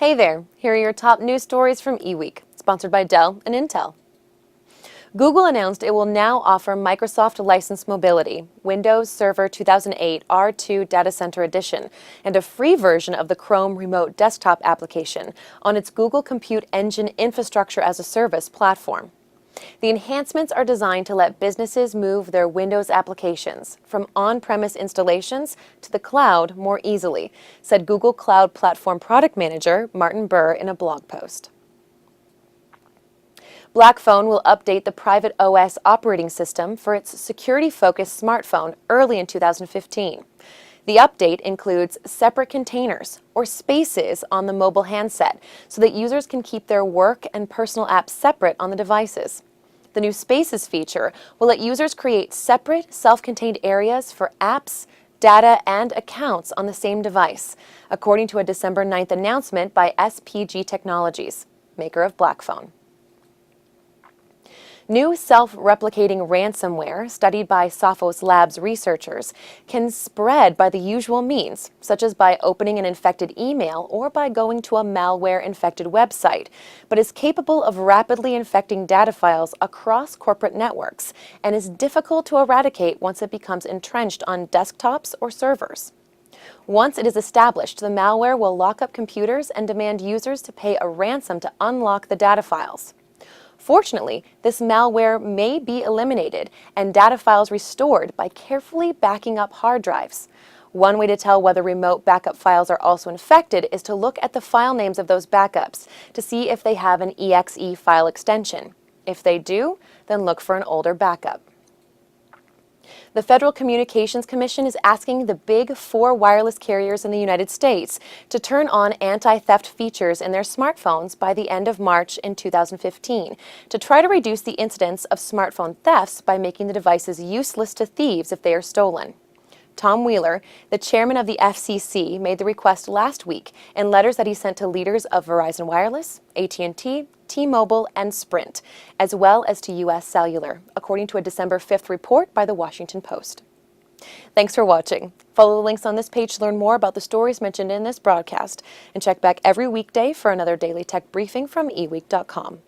Hey there, here are your top news stories from eWeek, sponsored by Dell and Intel. Google announced it will now offer Microsoft Licensed Mobility, Windows Server 2008 R2 Data Center Edition, and a free version of the Chrome Remote Desktop application on its Google Compute Engine Infrastructure as a Service platform. The enhancements are designed to let businesses move their Windows applications from on-premise installations to the cloud more easily, said Google Cloud Platform Product Manager Martin Burr in a blog post. Blackphone will update the private OS operating system for its security-focused smartphone early in 2015. The update includes separate containers or spaces on the mobile handset so that users can keep their work and personal apps separate on the devices. The new Spaces feature will let users create separate, self-contained areas for apps, data, and accounts on the same device, according to a December 9th announcement by SPG Technologies, maker of Blackphone. New self-replicating ransomware, studied by Sophos Labs researchers, can spread by the usual means, such as by opening an infected email or by going to a malware-infected website, but is capable of rapidly infecting data files across corporate networks and is difficult to eradicate once it becomes entrenched on desktops or servers. Once it is established, the malware will lock up computers and demand users to pay a ransom to unlock the data files. Fortunately, this malware may be eliminated and data files restored by carefully backing up hard drives. One way to tell whether remote backup files are also infected is to look at the file names of those backups to see if they have an exe file extension. If they do, then look for an older backup. The Federal Communications Commission is asking the big 4 wireless carriers in the United States to turn on anti-theft features in their smartphones by the end of March in 2015 to try to reduce the incidence of smartphone thefts by making the devices useless to thieves if they are stolen. Tom Wheeler, the chairman of the FCC, made the request last week in letters that he sent to leaders of Verizon Wireless, AT&T, T-Mobile, and Sprint, as well as to U.S. Cellular, according to a December 5th report by the Washington Post. Thanks for watching. Follow the links on this page to learn more about the stories mentioned in this broadcast, and check back every weekday for another daily tech briefing from eWEEK.com.